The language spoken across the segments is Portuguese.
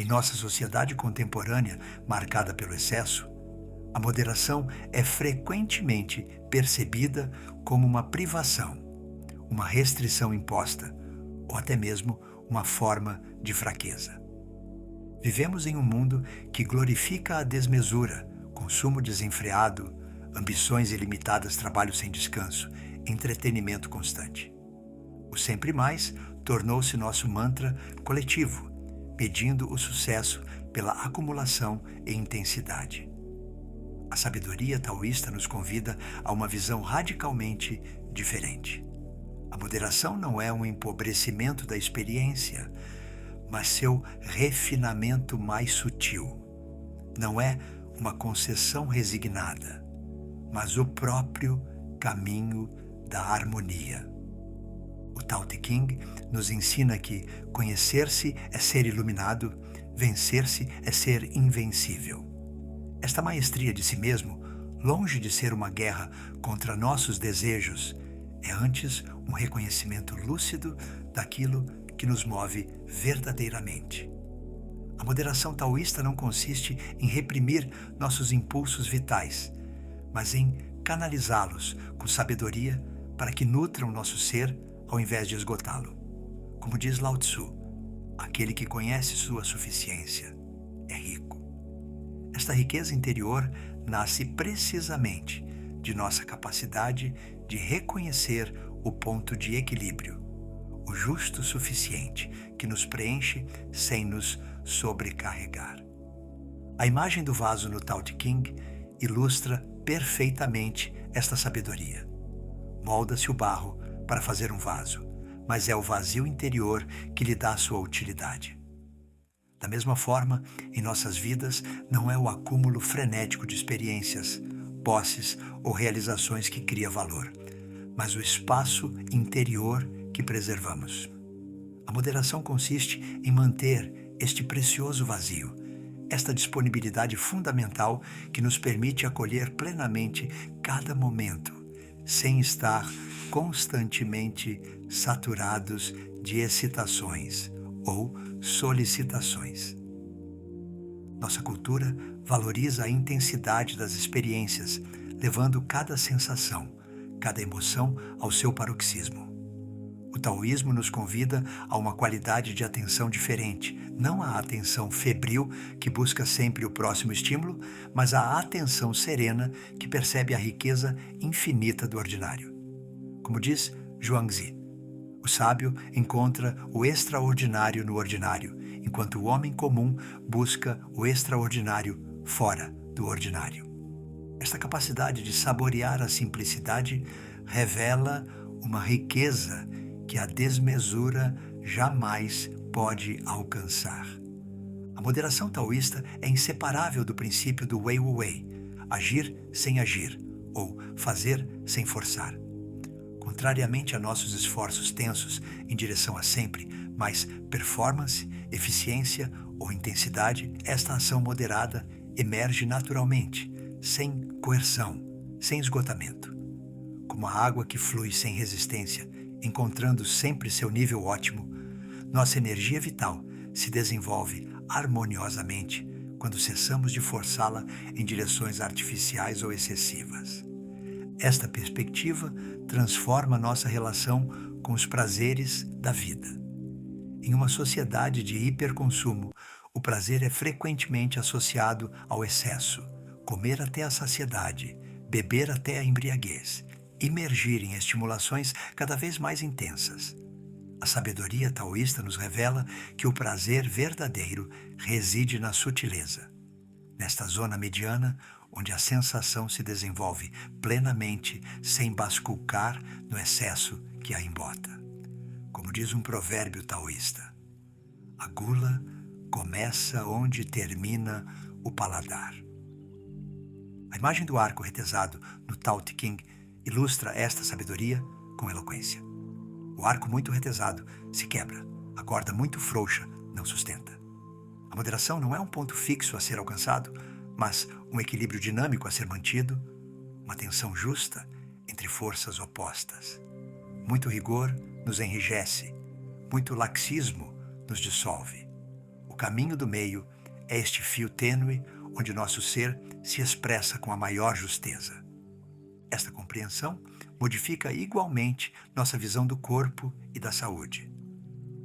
Em nossa sociedade contemporânea, marcada pelo excesso, a moderação é frequentemente percebida como uma privação, uma restrição imposta ou até mesmo uma forma de fraqueza. Vivemos em um mundo que glorifica a desmesura, consumo desenfreado, ambições ilimitadas, trabalho sem descanso, entretenimento constante. O sempre mais tornou-se nosso mantra coletivo, medindo o sucesso pela acumulação e intensidade. A sabedoria taoísta nos convida a uma visão radicalmente diferente. A moderação não é um empobrecimento da experiência, mas seu refinamento mais sutil. Não é uma concessão resignada, mas o próprio caminho da harmonia. O Tao Te Ching nos ensina que conhecer-se é ser iluminado, vencer-se é ser invencível. Esta maestria de si mesmo, longe de ser uma guerra contra nossos desejos, é antes um reconhecimento lúcido daquilo que nos move verdadeiramente. A moderação taoísta não consiste em reprimir nossos impulsos vitais, mas em canalizá-los com sabedoria para que nutram nosso ser ao invés de esgotá-lo. Como diz Lao Tzu, aquele que conhece sua suficiência é rico. Esta riqueza interior nasce precisamente de nossa capacidade de reconhecer o ponto de equilíbrio, o justo suficiente que nos preenche sem nos sobrecarregar. A imagem do vaso no Tao Te Ching ilustra perfeitamente esta sabedoria. Molda-se o barro para fazer um vaso, mas é o vazio interior que lhe dá sua utilidade. Da mesma forma, em nossas vidas, não é o acúmulo frenético de experiências, posses ou realizações que cria valor, mas o espaço interior que preservamos. A moderação consiste em manter este precioso vazio, esta disponibilidade fundamental que nos permite acolher plenamente cada momento, sem estar constantemente saturados de excitações ou solicitações. Nossa cultura valoriza a intensidade das experiências, levando cada sensação, cada emoção ao seu paroxismo. O taoísmo nos convida a uma qualidade de atenção diferente, não a atenção febril que busca sempre o próximo estímulo, mas a atenção serena que percebe a riqueza infinita do ordinário. Como diz Zhuangzi, o sábio encontra o extraordinário no ordinário, enquanto o homem comum busca o extraordinário fora do ordinário. Esta capacidade de saborear a simplicidade revela uma riqueza que a desmesura jamais pode alcançar. A moderação taoísta é inseparável do princípio do Wei Wu Wei, agir sem agir, ou fazer sem forçar. Contrariamente a nossos esforços tensos em direção a sempre mais performance, eficiência ou intensidade, esta ação moderada emerge naturalmente, sem coerção, sem esgotamento. Como a água que flui sem resistência, encontrando sempre seu nível ótimo, nossa energia vital se desenvolve harmoniosamente quando cessamos de forçá-la em direções artificiais ou excessivas. Esta perspectiva transforma nossa relação com os prazeres da vida. Em uma sociedade de hiperconsumo, o prazer é frequentemente associado ao excesso, comer até a saciedade, beber até a embriaguez, imergir em estimulações cada vez mais intensas. A sabedoria taoísta nos revela que o prazer verdadeiro reside na sutileza. Nesta zona mediana, onde a sensação se desenvolve plenamente sem basculcar no excesso que a embota. Como diz um provérbio taoísta, a gula começa onde termina o paladar. A imagem do arco retesado no Tao Te Ching ilustra esta sabedoria com eloquência. O arco muito retesado se quebra, a corda muito frouxa não sustenta. A moderação não é um ponto fixo a ser alcançado, mas um equilíbrio dinâmico a ser mantido, uma tensão justa entre forças opostas. Muito rigor nos enrijece, muito laxismo nos dissolve. O caminho do meio é este fio tênue onde nosso ser se expressa com a maior justeza. Esta compreensão modifica igualmente nossa visão do corpo e da saúde.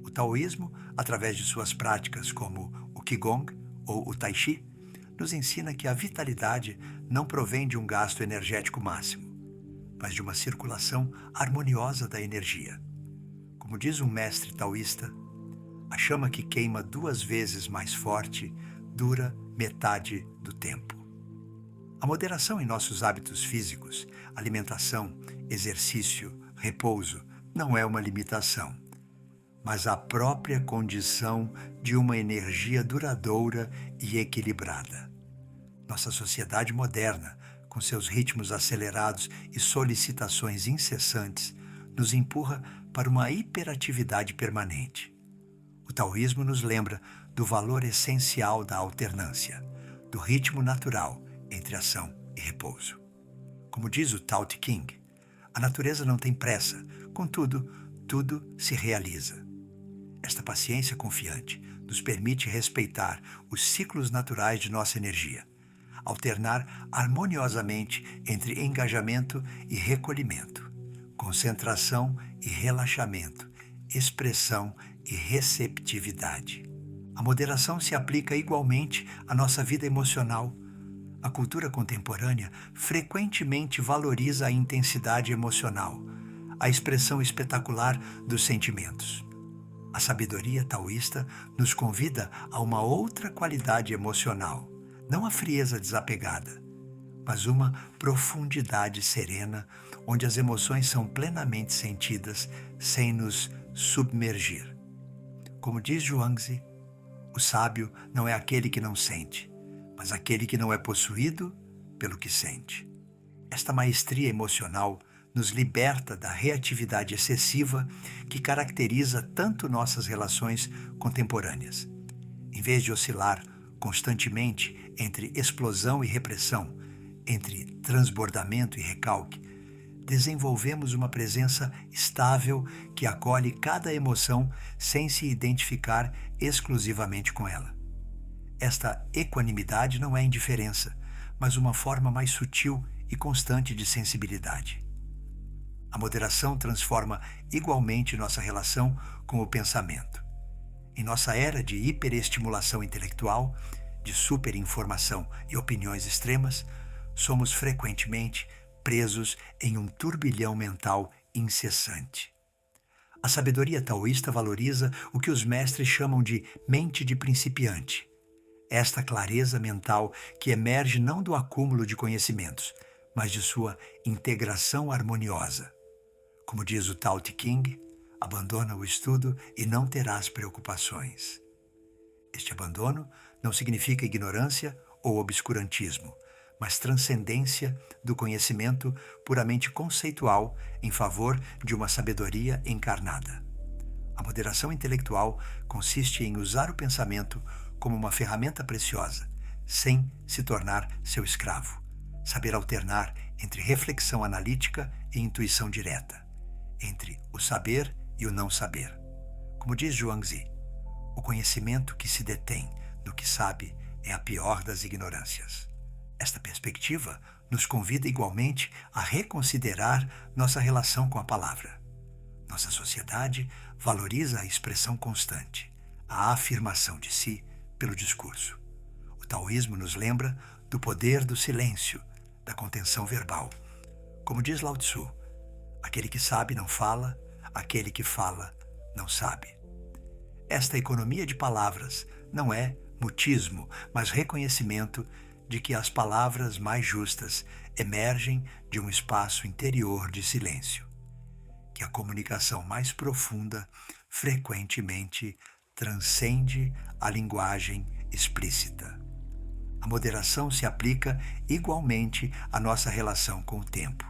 O taoísmo, através de suas práticas como o Qigong ou o Tai Chi, nos ensina que a vitalidade não provém de um gasto energético máximo, mas de uma circulação harmoniosa da energia. Como diz um mestre taoísta, a chama que queima 2 vezes mais forte dura metade do tempo. A moderação em nossos hábitos físicos, alimentação, exercício, repouso, não é uma limitação, mas a própria condição de uma energia duradoura e equilibrada. Nossa sociedade moderna, com seus ritmos acelerados e solicitações incessantes, nos empurra para uma hiperatividade permanente. O taoísmo nos lembra do valor essencial da alternância, do ritmo natural entre ação e repouso. Como diz o Tao Te Ching, a natureza não tem pressa, contudo, tudo se realiza. Esta paciência confiante nos permite respeitar os ciclos naturais de nossa energia, alternar harmoniosamente entre engajamento e recolhimento, concentração e relaxamento, expressão e receptividade. A moderação se aplica igualmente à nossa vida emocional. A cultura contemporânea frequentemente valoriza a intensidade emocional, a expressão espetacular dos sentimentos. A sabedoria taoísta nos convida a uma outra qualidade emocional, não a frieza desapegada, mas uma profundidade serena, onde as emoções são plenamente sentidas sem nos submergir. Como diz Zhuangzi, o sábio não é aquele que não sente, mas aquele que não é possuído pelo que sente. Esta maestria emocional nos liberta da reatividade excessiva que caracteriza tanto nossas relações contemporâneas. Em vez de oscilar constantemente entre explosão e repressão, entre transbordamento e recalque, desenvolvemos uma presença estável que acolhe cada emoção sem se identificar exclusivamente com ela. Esta equanimidade não é indiferença, mas uma forma mais sutil e constante de sensibilidade. A moderação transforma igualmente nossa relação com o pensamento. Em nossa era de hiperestimulação intelectual, de superinformação e opiniões extremas, somos frequentemente presos em um turbilhão mental incessante. A sabedoria taoísta valoriza o que os mestres chamam de mente de principiante. Esta clareza mental que emerge não do acúmulo de conhecimentos, mas de sua integração harmoniosa. Como diz o Tao Te Ching, abandona o estudo e não terás preocupações. Este abandono não significa ignorância ou obscurantismo, mas transcendência do conhecimento puramente conceitual em favor de uma sabedoria encarnada. A moderação intelectual consiste em usar o pensamento como uma ferramenta preciosa, sem se tornar seu escravo. Saber alternar entre reflexão analítica e intuição direta, entre o saber e o não saber. Como diz Zhuangzi, o conhecimento que se detém no que sabe é a pior das ignorâncias. Esta perspectiva nos convida igualmente a reconsiderar nossa relação com a palavra. Nossa sociedade valoriza a expressão constante, a afirmação de si pelo discurso. O taoísmo nos lembra do poder do silêncio, da contenção verbal. Como diz Lao Tzu, aquele que sabe não fala, aquele que fala não sabe. Esta economia de palavras não é mutismo, mas reconhecimento de que as palavras mais justas emergem de um espaço interior de silêncio, que a comunicação mais profunda frequentemente transcende a linguagem explícita. A moderação se aplica igualmente à nossa relação com o tempo.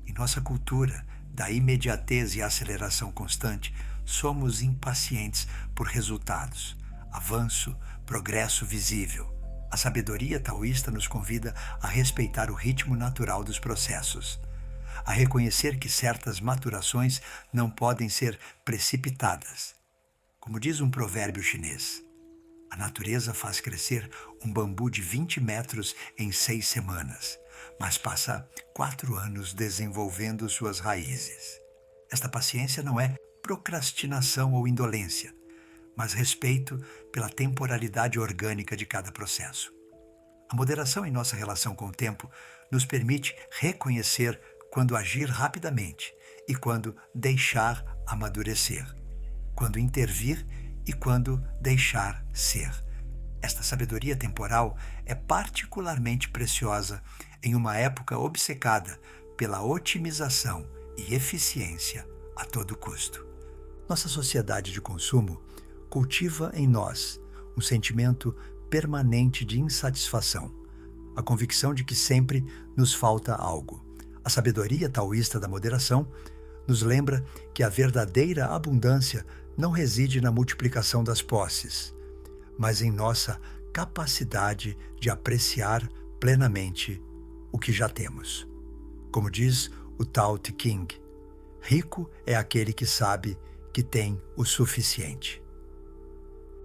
Em nossa cultura da imediatez e aceleração constante, somos impacientes por resultados, avanço, progresso visível. A sabedoria taoísta nos convida a respeitar o ritmo natural dos processos, a reconhecer que certas maturações não podem ser precipitadas. Como diz um provérbio chinês, A natureza faz crescer um bambu de 20 metros em 6 semanas, mas passa 4 anos desenvolvendo suas raízes. Esta paciência não é procrastinação ou indolência, mas respeito pela temporalidade orgânica de cada processo. A moderação em nossa relação com o tempo nos permite reconhecer quando agir rapidamente e quando deixar amadurecer, quando intervir e quando deixar ser. Esta sabedoria temporal é particularmente preciosa em uma época obcecada pela otimização e eficiência a todo custo. Nossa sociedade de consumo cultiva em nós um sentimento permanente de insatisfação, a convicção de que sempre nos falta algo. A sabedoria taoísta da moderação nos lembra que a verdadeira abundância não reside na multiplicação das posses, mas em nossa capacidade de apreciar plenamente o que já temos. Como diz o Tao Te Ching, rico é aquele que sabe que tem o suficiente.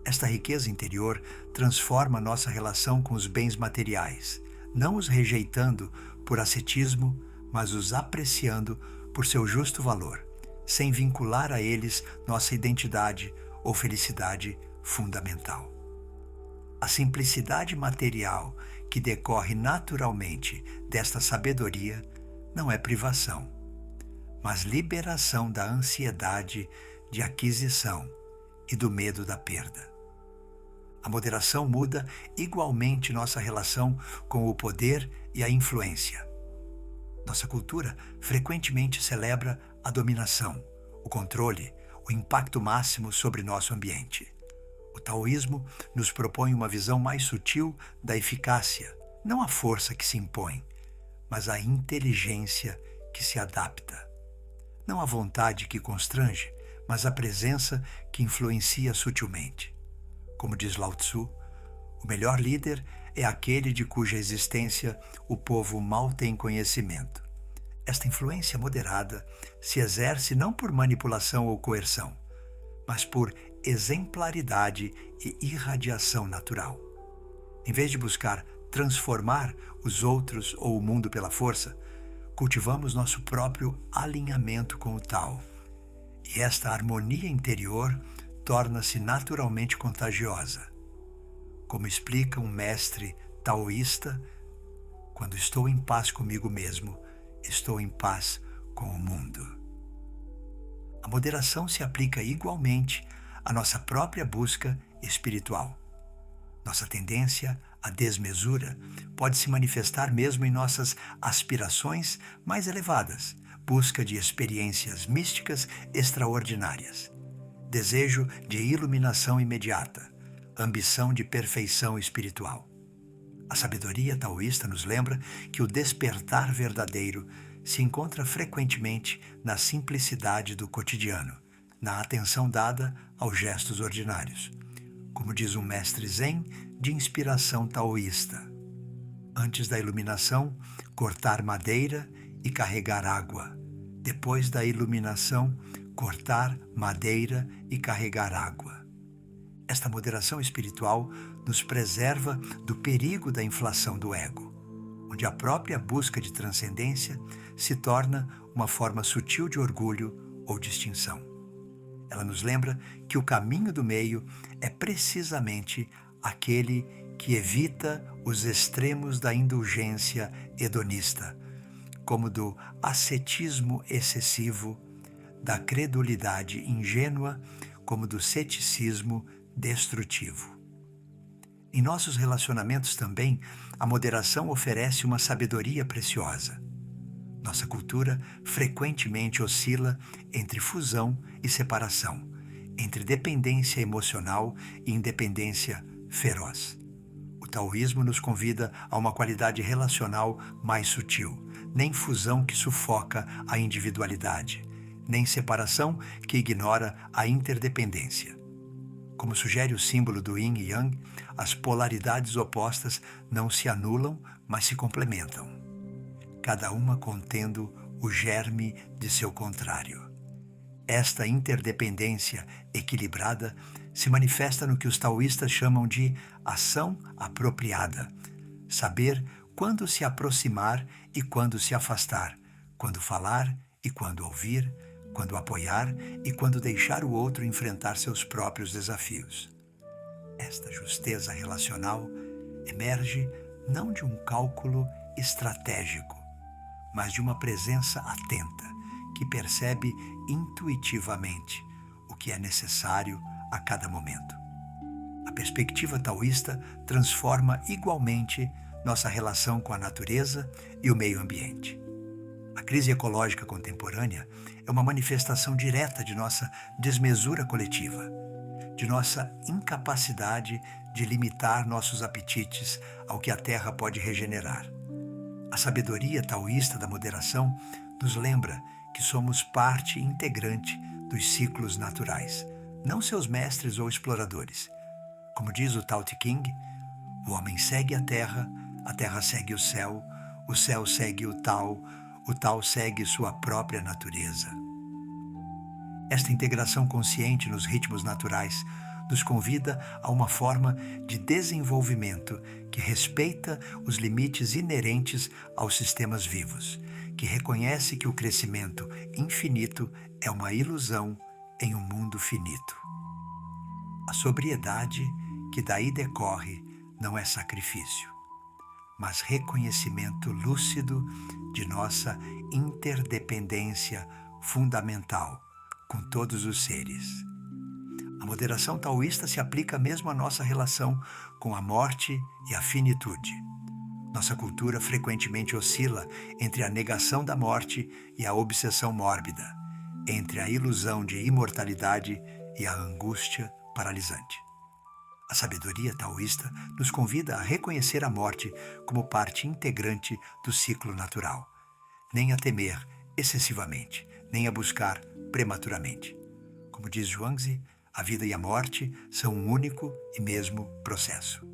Esta riqueza interior transforma nossa relação com os bens materiais, não os rejeitando por ascetismo, mas os apreciando por seu justo valor, sem vincular a eles nossa identidade ou felicidade fundamental. A simplicidade material que decorre naturalmente desta sabedoria não é privação, mas liberação da ansiedade de aquisição e do medo da perda. A moderação muda igualmente nossa relação com o poder e a influência. Nossa cultura frequentemente celebra a dominação, o controle, o impacto máximo sobre nosso ambiente. O taoísmo nos propõe uma visão mais sutil da eficácia, não a força que se impõe, mas a inteligência que se adapta. Não a vontade que constrange, mas a presença que influencia sutilmente. Como diz Lao Tzu, o melhor líder é aquele de cuja existência o povo mal tem conhecimento. Esta influência moderada se exerce não por manipulação ou coerção, mas por exemplaridade e irradiação natural. Em vez de buscar transformar os outros ou o mundo pela força, cultivamos nosso próprio alinhamento com o Tao. E esta harmonia interior torna-se naturalmente contagiosa. Como explica um mestre taoísta, quando estou em paz comigo mesmo, estou em paz com o mundo. A moderação se aplica igualmente à nossa própria busca espiritual. Nossa tendência à desmesura pode se manifestar mesmo em nossas aspirações mais elevadas, busca de experiências místicas extraordinárias, desejo de iluminação imediata, ambição de perfeição espiritual. A sabedoria taoísta nos lembra que o despertar verdadeiro se encontra frequentemente na simplicidade do cotidiano, na atenção dada aos gestos ordinários. Como diz um mestre zen de inspiração taoísta: antes da iluminação, cortar madeira e carregar água. Depois da iluminação, cortar madeira e carregar água. Esta moderação espiritual nos preserva do perigo da inflação do ego, onde a própria busca de transcendência se torna uma forma sutil de orgulho ou distinção. Ela nos lembra que o caminho do meio é precisamente aquele que evita os extremos da indulgência hedonista, como do ascetismo excessivo, da credulidade ingênua, como do ceticismo destrutivo. Em nossos relacionamentos também, a moderação oferece uma sabedoria preciosa. Nossa cultura frequentemente oscila entre fusão e separação, entre dependência emocional e independência feroz. O taoísmo nos convida a uma qualidade relacional mais sutil, nem fusão que sufoca a individualidade, nem separação que ignora a interdependência. Como sugere o símbolo do Yin e Yang, as polaridades opostas não se anulam, mas se complementam, cada uma contendo o germe de seu contrário. Esta interdependência equilibrada se manifesta no que os taoístas chamam de ação apropriada. Saber quando se aproximar e quando se afastar, quando falar e quando ouvir, quando apoiar e quando deixar o outro enfrentar seus próprios desafios. Esta justeza relacional emerge não de um cálculo estratégico, mas de uma presença atenta, que percebe intuitivamente o que é necessário a cada momento. A perspectiva taoísta transforma igualmente nossa relação com a natureza e o meio ambiente. A crise ecológica contemporânea é uma manifestação direta de nossa desmesura coletiva, de nossa incapacidade de limitar nossos apetites ao que a Terra pode regenerar. A sabedoria taoísta da moderação nos lembra que somos parte integrante dos ciclos naturais, não seus mestres ou exploradores. Como diz o Tao Te Ching, o homem segue a terra segue o céu segue o Tao segue sua própria natureza. Esta integração consciente nos ritmos naturais nos convida a uma forma de desenvolvimento que respeita os limites inerentes aos sistemas vivos, que reconhece que o crescimento infinito é uma ilusão em um mundo finito. A sobriedade que daí decorre não é sacrifício, mas reconhecimento lúcido de nossa interdependência fundamental com todos os seres. A moderação taoísta se aplica mesmo à nossa relação com a morte e a finitude. Nossa cultura frequentemente oscila entre a negação da morte e a obsessão mórbida, entre a ilusão de imortalidade e a angústia paralisante. A sabedoria taoísta nos convida a reconhecer a morte como parte integrante do ciclo natural, nem a temer excessivamente, nem a buscar prematuramente. Como diz Zhuangzi, a vida e a morte são um único e mesmo processo.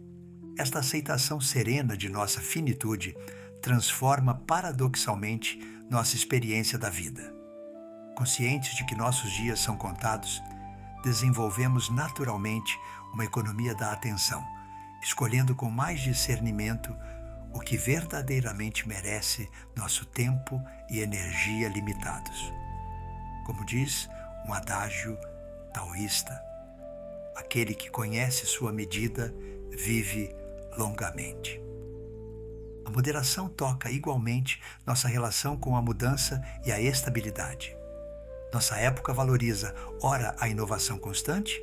Esta aceitação serena de nossa finitude transforma paradoxalmente nossa experiência da vida. Conscientes de que nossos dias são contados, desenvolvemos naturalmente uma economia da atenção, escolhendo com mais discernimento o que verdadeiramente merece nosso tempo e energia limitados. Como diz um adágio taoísta, aquele que conhece sua medida vive longamente. A moderação toca igualmente nossa relação com a mudança e a estabilidade. Nossa época valoriza, ora, a inovação constante,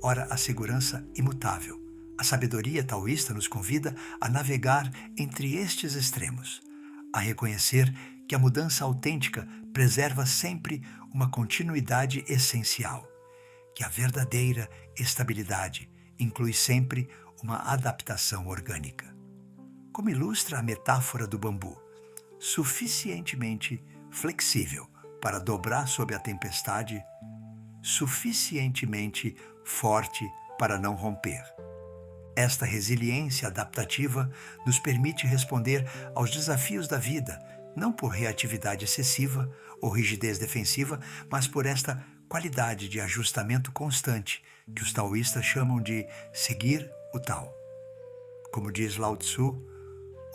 ora, a segurança imutável. A sabedoria taoísta nos convida a navegar entre estes extremos, a reconhecer que a mudança autêntica preserva sempre uma continuidade essencial, que a verdadeira estabilidade inclui sempre uma adaptação orgânica. Como ilustra a metáfora do bambu, suficientemente flexível para dobrar sob a tempestade, suficientemente forte para não romper. Esta resiliência adaptativa nos permite responder aos desafios da vida, não por reatividade excessiva ou rigidez defensiva, mas por esta qualidade de ajustamento constante que os taoístas chamam de seguir o Tao. Como diz Lao Tzu,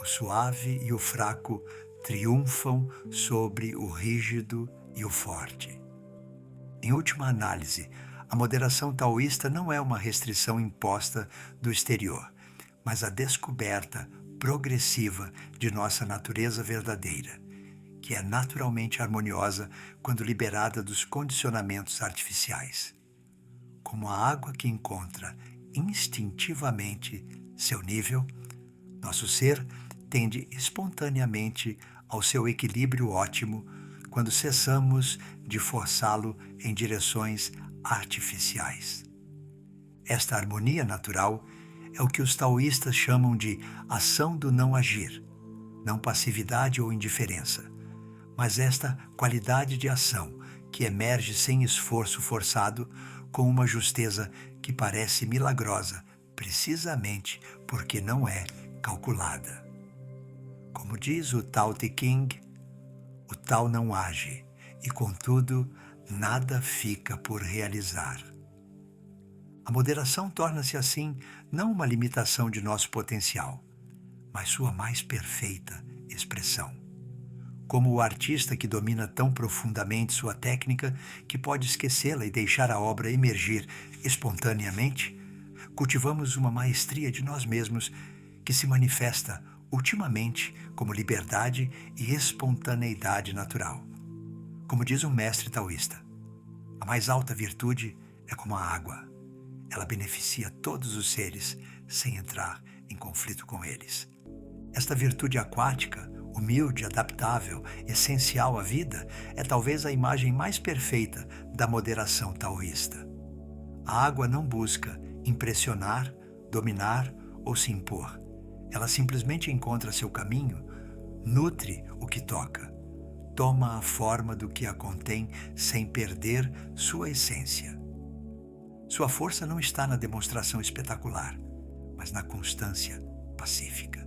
o suave e o fraco triunfam sobre o rígido e o forte. Em última análise, a moderação taoísta não é uma restrição imposta do exterior, mas a descoberta progressiva de nossa natureza verdadeira, que é naturalmente harmoniosa quando liberada dos condicionamentos artificiais. Como a água que encontra instintivamente seu nível, nosso ser tende espontaneamente ao seu equilíbrio ótimo quando cessamos de forçá-lo em direções artificiais. Esta harmonia natural é o que os taoístas chamam de ação do não agir, não passividade ou indiferença, mas esta qualidade de ação que emerge sem esforço forçado, com uma justeza que parece milagrosa, precisamente porque não é calculada. Como diz o Tao Te Ching, o Tao não age e, contudo, nada fica por realizar. A moderação torna-se assim não uma limitação de nosso potencial, mas sua mais perfeita expressão. Como o artista que domina tão profundamente sua técnica que pode esquecê-la e deixar a obra emergir espontaneamente, cultivamos uma maestria de nós mesmos que se manifesta ultimamente como liberdade e espontaneidade natural. Como diz um mestre taoísta, a mais alta virtude é como a água. Ela beneficia todos os seres sem entrar em conflito com eles. Esta virtude aquática, humilde, adaptável, essencial à vida, é talvez a imagem mais perfeita da moderação taoísta. A água não busca impressionar, dominar ou se impor. Ela simplesmente encontra seu caminho, nutre o que toca, toma a forma do que a contém sem perder sua essência. Sua força não está na demonstração espetacular, mas na constância pacífica.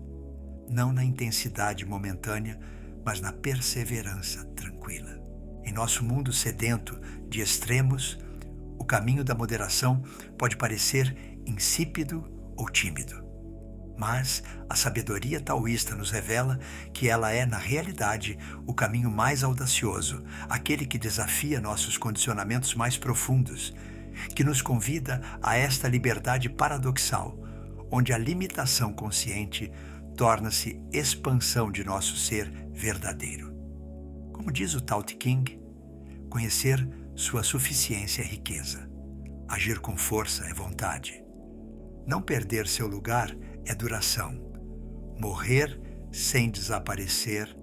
Não na intensidade momentânea, mas na perseverança tranquila. Em nosso mundo sedento de extremos, o caminho da moderação pode parecer insípido ou tímido. Mas a sabedoria taoísta nos revela que ela é, na realidade, o caminho mais audacioso, aquele que desafia nossos condicionamentos mais profundos, que nos convida a esta liberdade paradoxal, onde a limitação consciente torna-se expansão de nosso ser verdadeiro. Como diz o Tao Te Ching, conhecer sua suficiência é riqueza, agir com força é vontade. Não perder seu lugar é duração. Morrer sem desaparecer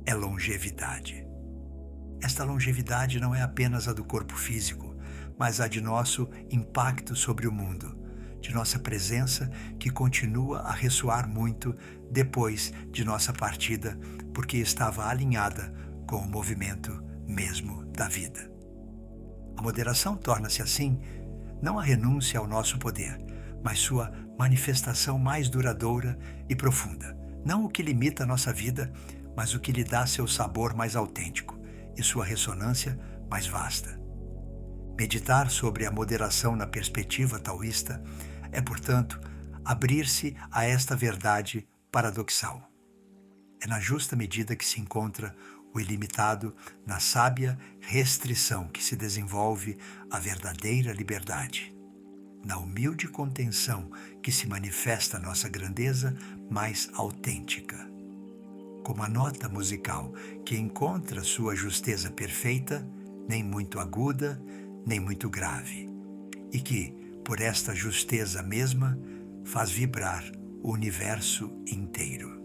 é longevidade. Esta longevidade não é apenas a do corpo físico, mas a de nosso impacto sobre o mundo, de nossa presença que continua a ressoar muito depois de nossa partida, porque estava alinhada com o movimento mesmo da vida. A moderação torna-se assim não a renúncia ao nosso poder, mas sua manifestação mais duradoura e profunda. Não o que limita a nossa vida, mas o que lhe dá seu sabor mais autêntico e sua ressonância mais vasta. Meditar sobre a moderação na perspectiva taoísta é, portanto, abrir-se a esta verdade paradoxal. É na justa medida que se encontra o ilimitado, na sábia restrição que se desenvolve a verdadeira liberdade. Na humilde contenção que se manifesta a nossa grandeza mais autêntica. Como a nota musical que encontra sua justeza perfeita, nem muito aguda, nem muito grave, e que, por esta justeza mesma, faz vibrar o universo inteiro.